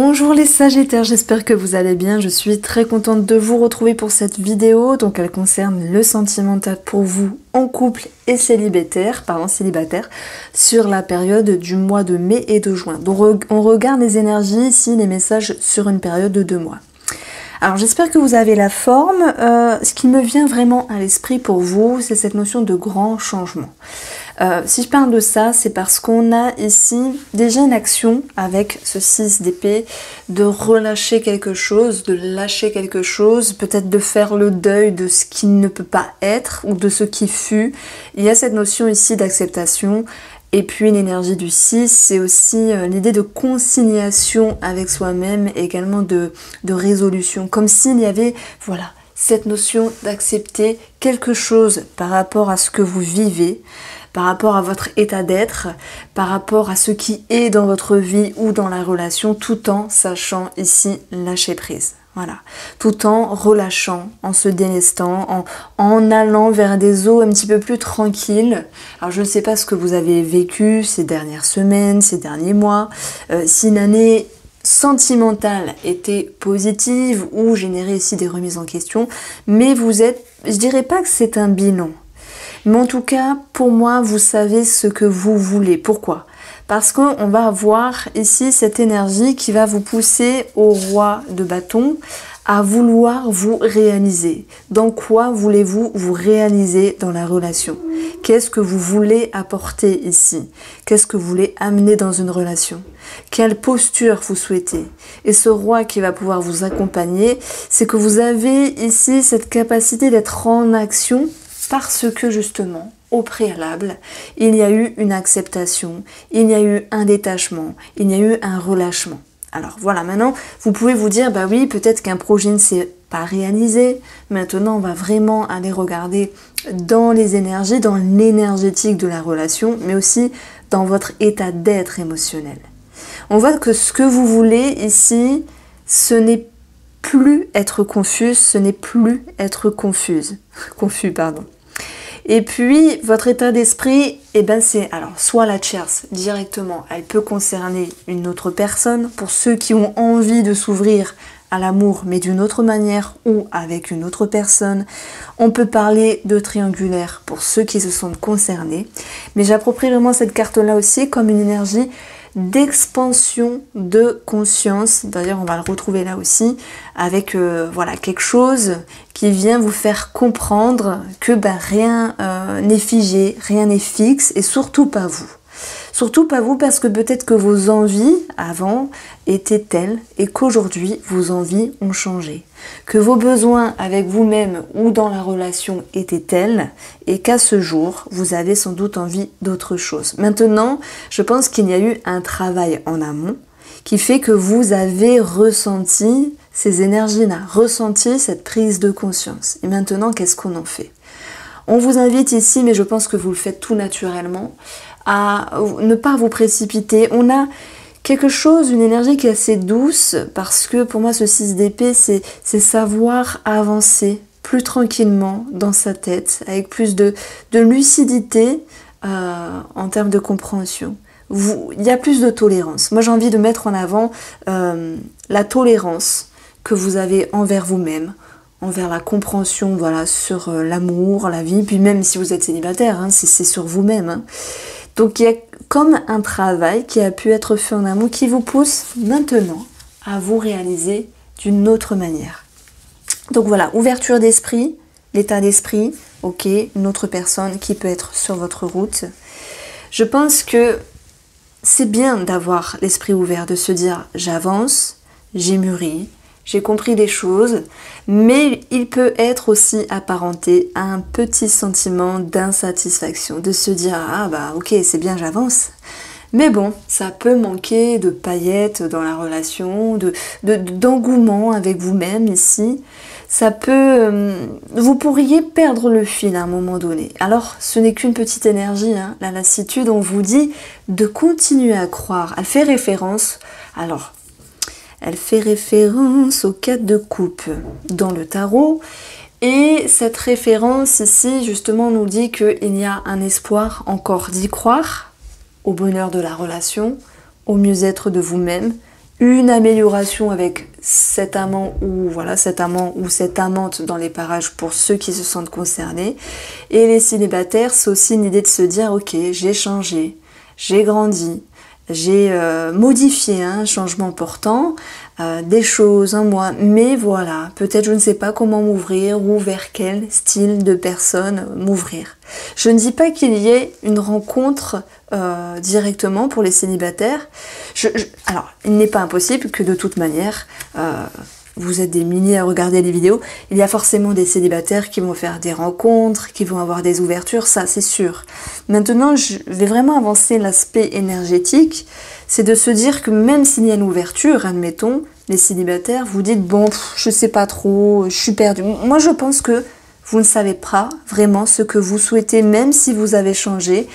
Bonjour les Sagittaires, j'espère que vous allez bien. Je suis très contente de vous retrouver pour cette vidéo. Donc elle concerne le sentimental pour vous en couple et célibataire, sur la période du mois de mai et de juin. Donc on regarde les énergies ici, les messages sur une période de 2 mois. Alors j'espère que vous avez la forme. Ce qui me vient vraiment à l'esprit pour vous, c'est cette notion de grand changement. Si je parle de ça, c'est parce qu'on a ici déjà une action avec ce 6 d'épée, de relâcher quelque chose, de lâcher quelque chose, peut-être de faire le deuil de ce qui ne peut pas être ou de ce qui fut. Il y a cette notion ici d'acceptation. Et puis l'énergie du 6, c'est aussi l'idée de conciliation avec soi-même et également de résolution. Comme s'il y avait, voilà, cette notion d'accepter quelque chose par rapport à ce que vous vivez, par rapport à votre état d'être, par rapport à ce qui est dans votre vie ou dans la relation, tout en sachant ici lâcher prise. Voilà, tout en relâchant, en se délestant, en allant vers des eaux un petit peu plus tranquilles. Alors je ne sais pas ce que vous avez vécu ces dernières semaines, ces derniers mois, si une année sentimentale était positive ou générait ici des remises en question, mais vous êtes, je dirais pas que c'est un bilan, mais en tout cas, pour moi, vous savez ce que vous voulez. Pourquoi ? Parce qu'on va avoir ici cette énergie qui va vous pousser au roi de bâton à vouloir vous réaliser. Dans quoi voulez-vous vous réaliser dans la relation? Qu'est-ce que vous voulez apporter ici? Qu'est-ce que vous voulez amener dans une relation? Quelle posture vous souhaitez? Et ce roi qui va pouvoir vous accompagner, c'est que vous avez ici cette capacité d'être en action parce que justement, au préalable, il y a eu une acceptation, il y a eu un détachement, il y a eu un relâchement. Alors voilà, maintenant, vous pouvez vous dire, bah oui, peut-être qu'un projet ne s'est pas réalisé. Maintenant, on va vraiment aller regarder dans les énergies, dans l'énergétique de la relation, mais aussi dans votre état d'être émotionnel. On voit que ce que vous voulez ici, ce n'est plus être confuse, ce n'est plus être confus, pardon. Et puis, votre état d'esprit, eh ben c'est alors soit la tierce directement, elle peut concerner une autre personne, pour ceux qui ont envie de s'ouvrir à l'amour, mais d'une autre manière ou avec une autre personne. On peut parler de triangulaire pour ceux qui se sentent concernés, mais j'approprie vraiment cette carte-là aussi comme une énergie d'expansion de conscience. D'ailleurs, on va le retrouver là aussi avec voilà, quelque chose qui vient vous faire comprendre que rien n'est figé, rien n'est fixe et surtout pas vous. Surtout pas vous parce que peut-être que vos envies avant étaient telles et qu'aujourd'hui vos envies ont changé. Que vos besoins avec vous-même ou dans la relation étaient tels et qu'à ce jour vous avez sans doute envie d'autre chose. Maintenant, je pense qu'il y a eu un travail en amont qui fait que vous avez ressenti ces énergies-là, ressenti cette prise de conscience. Et maintenant, qu'est-ce qu'on en fait ? On vous invite ici, mais je pense que vous le faites tout naturellement, à ne pas vous précipiter. On a quelque chose, une énergie qui est assez douce, parce que pour moi ce 6 d'épée, c'est savoir avancer plus tranquillement dans sa tête, avec plus de lucidité en termes de compréhension. Il y a plus de tolérance. Moi j'ai envie de mettre en avant la tolérance que vous avez envers vous-même, envers la compréhension, voilà, sur l'amour, la vie, puis même si vous êtes célibataire, hein, c'est sur vous-même. Hein. Donc il y a comme un travail qui a pu être fait en amont qui vous pousse maintenant à vous réaliser d'une autre manière. Donc voilà, ouverture d'esprit, l'état d'esprit, ok, une autre personne qui peut être sur votre route. Je pense que c'est bien d'avoir l'esprit ouvert, de se dire j'avance, j'ai mûri, j'ai compris des choses, mais il peut être aussi apparenté à un petit sentiment d'insatisfaction, de se dire ah bah ok c'est bien j'avance, mais bon ça peut manquer de paillettes dans la relation, d'engouement avec vous-même ici, ça peut, vous pourriez perdre le fil à un moment donné. Alors ce n'est qu'une petite énergie, hein, la lassitude, on vous dit de continuer à croire, elle fait référence, alors elle fait référence au 4 de coupe dans le tarot. Et cette référence ici, justement, nous dit qu'il y a un espoir encore d'y croire, au bonheur de la relation, au mieux-être de vous-même, une amélioration avec cet amant ou voilà cet amant ou cette amante dans les parages pour ceux qui se sentent concernés. Et les célibataires, c'est aussi une idée de se dire ok, j'ai changé, j'ai grandi, j'ai modifié un changement important, des choses en moi, mais voilà, peut-être je ne sais pas comment m'ouvrir ou vers quel style de personne m'ouvrir. Je ne dis pas qu'il y ait une rencontre directement pour les célibataires. Alors, il n'est pas impossible que de toute manière, vous êtes des milliers à regarder les vidéos, il y a forcément des célibataires qui vont faire des rencontres, qui vont avoir des ouvertures, ça c'est sûr. Maintenant, je vais vraiment avancer l'aspect énergétique, c'est de se dire que même s'il y a une ouverture, admettons, les célibataires, vous dites bon, je sais pas trop, je suis perdue. Moi je pense que vous ne savez pas vraiment ce que vous souhaitez, même si vous avez changé.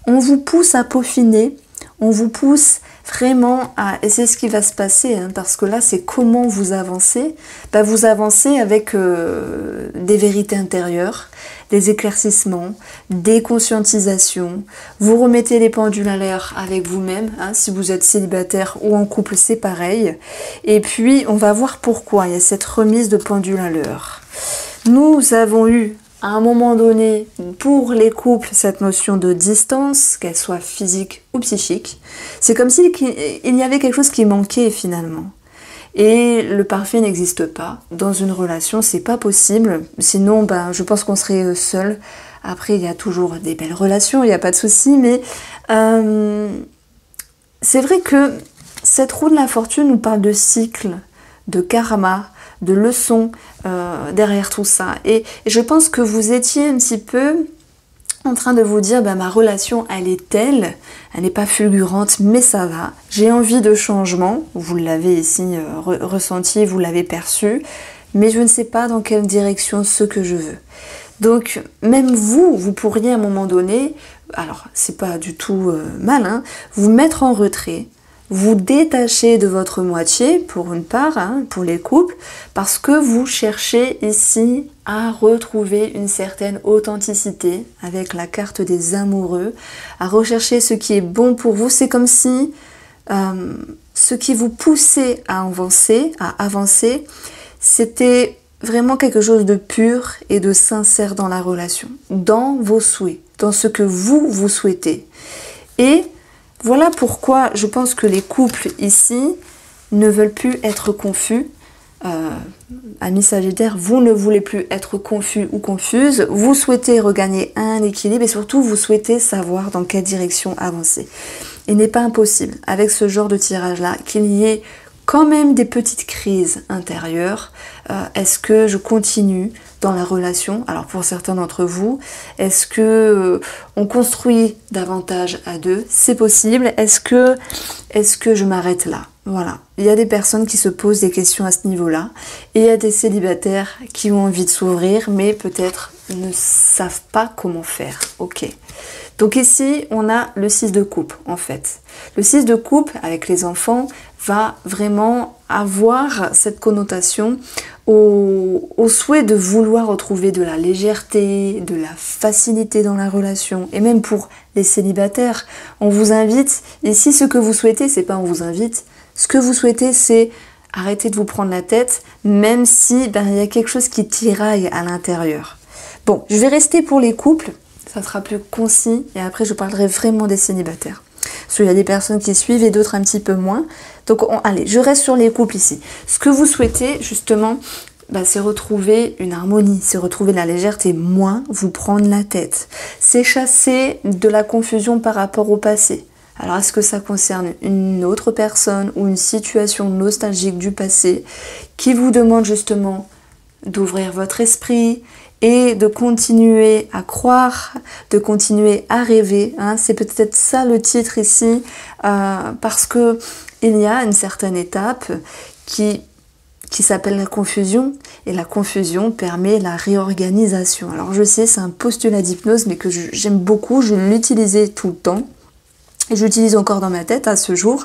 On vous pousse à peaufiner, on vous pousse vraiment et c'est ce qui va se passer, hein, parce que là c'est comment vous avancez. Vous avancez avec des vérités intérieures, des éclaircissements, des conscientisations, vous remettez les pendules à l'heure avec vous-même, hein, si vous êtes célibataire ou en couple c'est pareil, et puis on va voir pourquoi il y a cette remise de pendule à l'heure. Nous avons eu à un moment donné, pour les couples, cette notion de distance, qu'elle soit physique ou psychique, c'est comme s'il y avait quelque chose qui manquait finalement. Et le parfait n'existe pas. Dans une relation, c'est pas possible. Sinon, je pense qu'on serait seul. Après, il y a toujours des belles relations, il n'y a pas de souci, mais c'est vrai que cette roue de la fortune nous parle de cycle, de karma, de leçons derrière tout ça. Et je pense que vous étiez un petit peu en train de vous dire ma relation elle est telle, elle n'est pas fulgurante mais ça va, j'ai envie de changement, vous l'avez ici ressenti, vous l'avez perçu, mais je ne sais pas dans quelle direction ce que je veux. Donc même vous pourriez à un moment donné, alors c'est pas du tout mal, hein, vous mettre en retrait, vous détacher de votre moitié, pour une part, hein, pour les couples, parce que vous cherchez ici à retrouver une certaine authenticité avec la carte des amoureux, à rechercher ce qui est bon pour vous. C'est comme si ce qui vous poussait à avancer, c'était vraiment quelque chose de pur et de sincère dans la relation, dans vos souhaits, dans ce que vous souhaitez. Et voilà pourquoi je pense que les couples ici ne veulent plus être confus. Amis Sagittaires, vous ne voulez plus être confus ou confuses. Vous souhaitez regagner un équilibre et surtout vous souhaitez savoir dans quelle direction avancer. Il n'est pas impossible avec ce genre de tirage-là qu'il y ait quand même des petites crises intérieures. Est-ce que je continue dans la relation? Alors pour certains d'entre vous, est-ce que on construit davantage à deux? C'est possible. Est-ce que je m'arrête là? Voilà. Il y a des personnes qui se posent des questions à ce niveau-là. Et il y a des célibataires qui ont envie de s'ouvrir, mais peut-être ne savent pas comment faire. Ok. Donc ici, on a le 6 de coupe, en fait. Le 6 de coupe, avec les enfants, va vraiment avoir cette connotation au souhait de vouloir retrouver de la légèreté, de la facilité dans la relation. Et même pour les célibataires, on vous invite, ici ce que vous souhaitez, c'est pas on vous invite, ce que vous souhaitez c'est arrêter de vous prendre la tête, même si il y a quelque chose qui tiraille à l'intérieur. Bon, je vais rester pour les couples, ça sera plus concis, et après je parlerai vraiment des célibataires. Parce qu'il y a des personnes qui suivent et d'autres un petit peu moins. Donc allez, je reste sur les couples ici. Ce que vous souhaitez justement, c'est retrouver une harmonie, c'est retrouver la légèreté, moins vous prendre la tête. C'est chasser de la confusion par rapport au passé. Alors est-ce que ça concerne une autre personne ou une situation nostalgique du passé qui vous demande justement d'ouvrir votre esprit et de continuer à croire, de continuer à rêver, hein. C'est peut-être ça le titre ici, parce que il y a une certaine étape qui s'appelle la confusion, et la confusion permet la réorganisation. Alors je sais, c'est un postulat d'hypnose, mais que j'aime beaucoup, je l'utilisais tout le temps, et j'utilise encore dans ma tête à ce jour,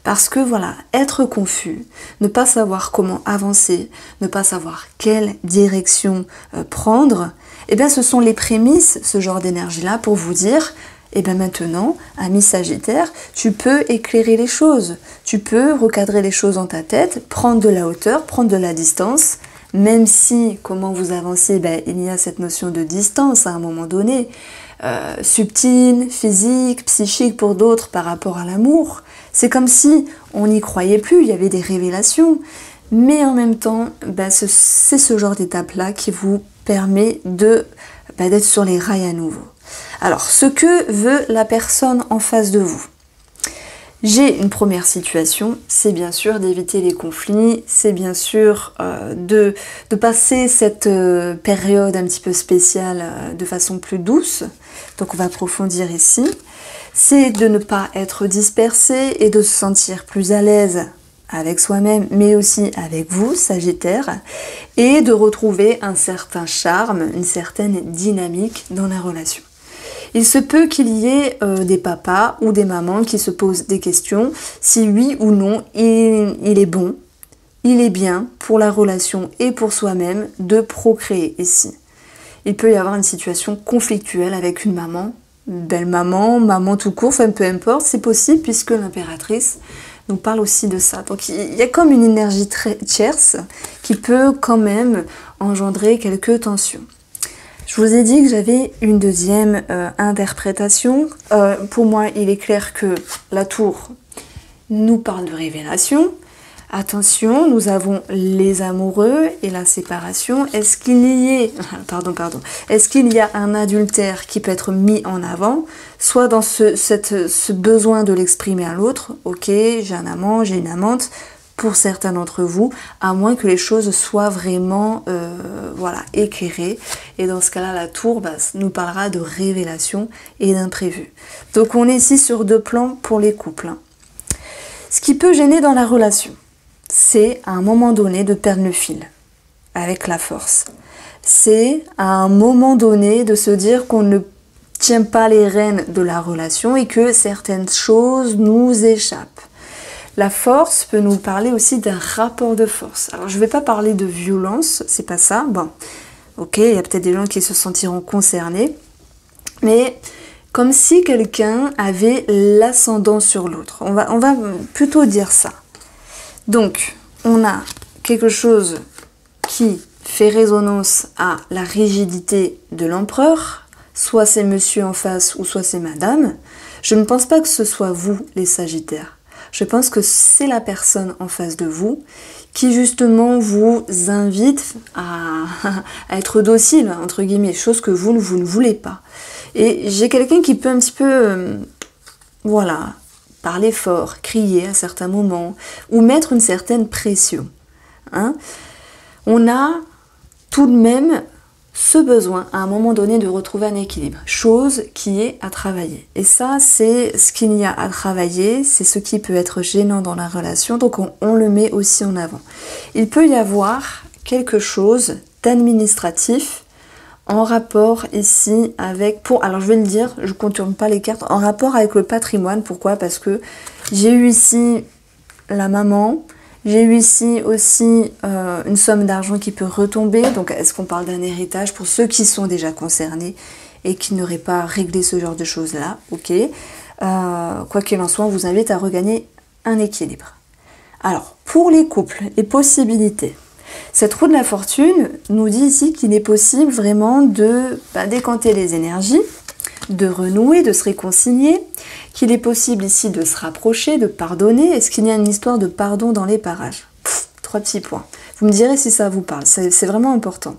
parce que voilà, être confus, ne pas savoir comment avancer, ne pas savoir quelle direction prendre, eh bien ce sont les prémices, ce genre d'énergie-là, pour vous dire, Et bien maintenant, ami Sagittaire, tu peux éclairer les choses, tu peux recadrer les choses dans ta tête, prendre de la hauteur, prendre de la distance, même si, comment vous avancez, il y a cette notion de distance à un moment donné, subtile, physique, psychique pour d'autres par rapport à l'amour. C'est comme si on n'y croyait plus, il y avait des révélations. Mais en même temps, c'est ce genre d'étape-là qui vous permet d'être sur les rails à nouveau. Alors, ce que veut la personne en face de vous? J'ai une première situation, c'est bien sûr d'éviter les conflits, c'est bien sûr de passer cette période un petit peu spéciale de façon plus douce. Donc on va approfondir ici. C'est de ne pas être dispersé et de se sentir plus à l'aise avec soi-même, mais aussi avec vous, Sagittaire, et de retrouver un certain charme, une certaine dynamique dans la relation. Il se peut qu'il y ait des papas ou des mamans qui se posent des questions, si oui ou non il est bon, il est bien pour la relation et pour soi-même de procréer ici. Il peut y avoir une situation conflictuelle avec une maman, belle-maman, maman tout court, enfin peu importe, c'est possible puisque l'impératrice nous parle aussi de ça. Donc il y a comme une énergie très tierce qui peut quand même engendrer quelques tensions. Je vous ai dit que j'avais une deuxième interprétation. Pour moi, il est clair que la tour nous parle de révélation. Attention, nous avons les amoureux et la séparation. Est-ce qu'il y a un adultère qui peut être mis en avant, soit dans ce besoin de l'exprimer à l'autre, ok, j'ai un amant, j'ai une amante, pour certains d'entre vous, à moins que les choses soient vraiment éclairées. Et dans ce cas-là, la tour nous parlera de révélation et d'imprévu. Donc on est ici sur deux plans pour les couples. Ce qui peut gêner dans la relation, c'est à un moment donné de perdre le fil avec la force. C'est à un moment donné de se dire qu'on ne tient pas les rênes de la relation et que certaines choses nous échappent. La force peut nous parler aussi d'un rapport de force. Alors je ne vais pas parler de violence, c'est pas ça. Bon, ok, il y a peut-être des gens qui se sentiront concernés, mais comme si quelqu'un avait l'ascendant sur l'autre. On va plutôt dire ça. Donc, on a quelque chose qui fait résonance à la rigidité de l'empereur, soit c'est monsieur en face ou soit c'est madame. Je ne pense pas que ce soit vous, les Sagittaires. Je pense que c'est la personne en face de vous qui justement vous invite à être docile, entre guillemets, chose que vous ne voulez pas. Et j'ai quelqu'un qui peut un petit peu, parler fort, crier à certains moments, ou mettre une certaine pression. On a tout de même ce besoin à un moment donné de retrouver un équilibre, chose qui est à travailler. Et ça, c'est ce qu'il y a à travailler, c'est ce qui peut être gênant dans la relation, donc on le met aussi en avant. Il peut y avoir quelque chose d'administratif en rapport ici avec, alors je vais le dire, je ne contourne pas les cartes, en rapport avec le patrimoine. Pourquoi? Parce que j'ai eu ici la maman, j'ai eu ici aussi une somme d'argent qui peut retomber. Donc est-ce qu'on parle d'un héritage pour ceux qui sont déjà concernés et qui n'auraient pas réglé ce genre de choses-là? Ok. Quoi qu'il en soit, on vous invite à regagner un équilibre. Alors, pour les couples, les possibilités. Cette roue de la fortune nous dit ici qu'il est possible vraiment de décanter les énergies, de renouer, de se réconcilier, qu'il est possible ici de se rapprocher, de pardonner. Est-ce qu'il y a une histoire de pardon dans les parages? 3 petits points. Vous me direz si ça vous parle, c'est vraiment important.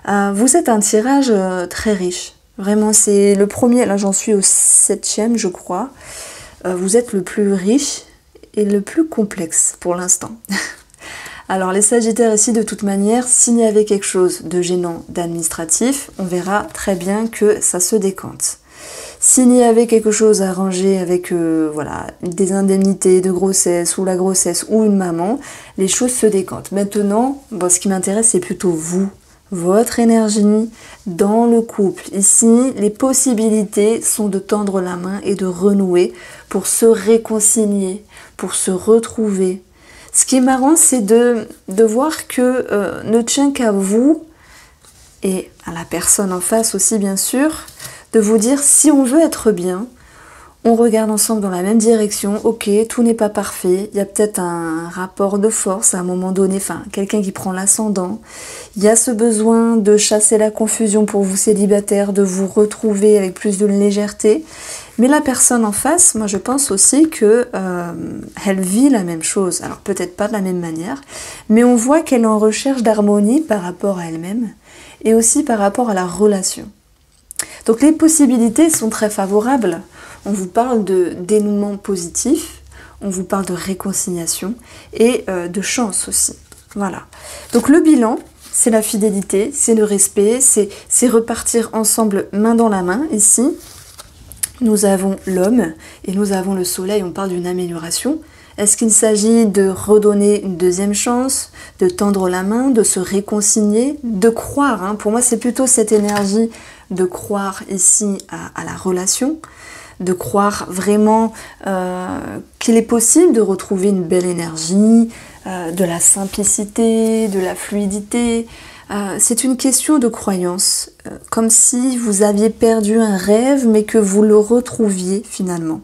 Vous êtes un tirage très riche. Vraiment, c'est le premier, là j'en suis au 7e je crois. Vous êtes le plus riche et le plus complexe pour l'instant. Alors les Sagittaires ici, de toute manière, s'il y avait quelque chose de gênant, d'administratif, on verra très bien que ça se décante. S'il y avait quelque chose à arranger avec des indemnités de grossesse ou la grossesse ou une maman, les choses se décantent. Maintenant, ce qui m'intéresse, c'est plutôt vous, votre énergie dans le couple. Ici, les possibilités sont de tendre la main et de renouer pour se réconcilier, pour se retrouver. Ce qui est marrant, c'est de voir que ne tient qu'à vous et à la personne en face aussi, bien sûr, de vous dire si on veut être bien, on regarde ensemble dans la même direction, ok, tout n'est pas parfait, il y a peut-être un rapport de force à un moment donné, enfin, quelqu'un qui prend l'ascendant, il y a ce besoin de chasser la confusion pour vous célibataires, de vous retrouver avec plus de légèreté, mais la personne en face, moi je pense aussi que elle vit la même chose, alors peut-être pas de la même manière, mais on voit qu'elle est en recherche d'harmonie par rapport à elle-même, et aussi par rapport à la relation. Donc les possibilités sont très favorables. On vous parle de dénouement positif, on vous parle de réconciliation et de chance aussi. Voilà. Donc le bilan, c'est la fidélité, c'est le respect, c'est repartir ensemble main dans la main. Ici, nous avons l'homme et nous avons le soleil, on parle d'une amélioration. Est-ce qu'il s'agit de redonner une deuxième chance, de tendre la main, de se réconcilier, de croire, hein. Pour moi, c'est plutôt cette énergie de croire ici à la relation, de croire vraiment qu'il est possible de retrouver une belle énergie, de la simplicité, de la fluidité. C'est une question de croyance, comme si vous aviez perdu un rêve, mais que vous le retrouviez finalement.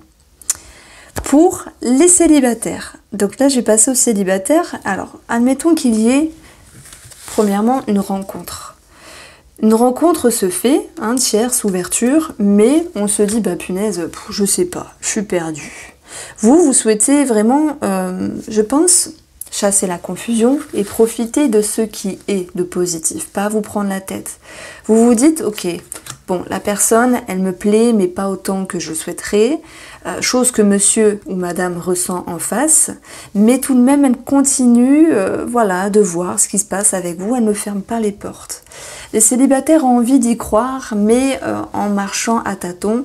Pour les célibataires, donc là j'ai passé aux célibataires, alors admettons qu'il y ait premièrement une rencontre. Une rencontre se fait, tierce ouverture, mais on se dit, bah punaise, je sais pas, je suis perdue. Vous souhaitez vraiment, je pense, chasser la confusion et profiter de ce qui est de positif, pas vous prendre la tête. Vous vous dites, ok, bon, la personne, elle me plaît, mais pas autant que je souhaiterais, chose que monsieur ou madame ressent en face, mais tout de même, elle continue, voilà, de voir ce qui se passe avec vous, elle ne ferme pas les portes. Les célibataires ont envie d'y croire, mais en marchant à tâtons.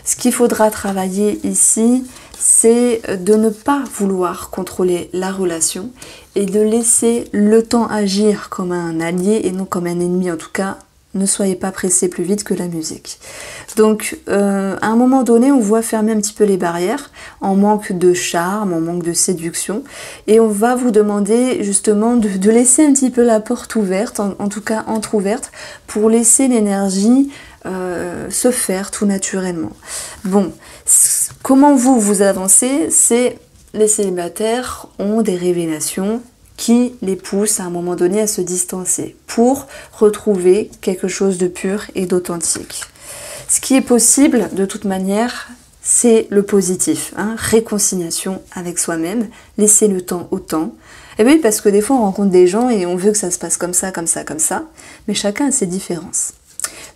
Ce qu'il faudra travailler ici, c'est de ne pas vouloir contrôler la relation et de laisser le temps agir comme un allié et non comme un ennemi. En tout cas, ne soyez pas pressés plus vite que la musique. Donc, à un moment donné, on voit fermer un petit peu les barrières, en manque de charme, en manque de séduction, et on va vous demander justement de laisser un petit peu la porte ouverte, en tout cas entrouverte, pour laisser l'énergie se faire tout naturellement. Bon, comment vous avancez? C'est les célibataires ont des révélations qui les poussent à un moment donné à se distancer pour retrouver quelque chose de pur et d'authentique. Ce qui est possible, de toute manière, c'est le positif, réconciliation avec soi-même, laisser le temps au temps. Et oui, parce que des fois on rencontre des gens et on veut que ça se passe comme ça, comme ça, comme ça, mais chacun a ses différences.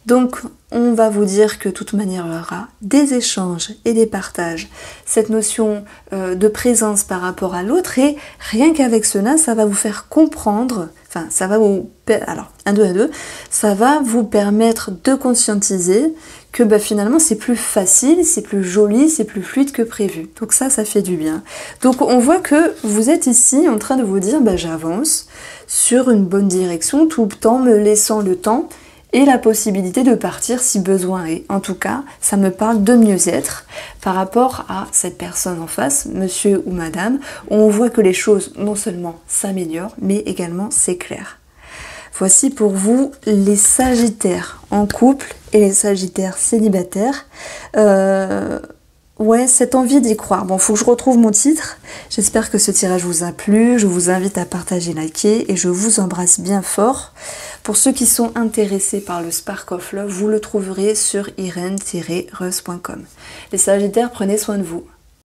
Donc, on va vous dire que de toute manière, il y aura des échanges et des partages, cette notion de présence par rapport à l'autre, et rien qu'avec cela, ça va vous faire comprendre, enfin, ça va vous, alors, 1, 2 à 2, ça va vous permettre de conscientiser que finalement, c'est plus facile, c'est plus joli, c'est plus fluide que prévu. Donc ça fait du bien. Donc, on voit que vous êtes ici en train de vous dire, j'avance sur une bonne direction, tout en me laissant le temps et la possibilité de partir si besoin est. En tout cas, ça me parle de mieux-être par rapport à cette personne en face, monsieur ou madame, où on voit que les choses non seulement s'améliorent, mais également s'éclairent. Voici pour vous les Sagittaires en couple et les Sagittaires célibataires. Ouais, cette envie d'y croire. Bon, faut que je retrouve mon titre. J'espère que ce tirage vous a plu. Je vous invite à partager, liker et je vous embrasse bien fort. Pour ceux qui sont intéressés par le Spark of Love, vous le trouverez sur irene-reus.com. Les Sagittaires, prenez soin de vous.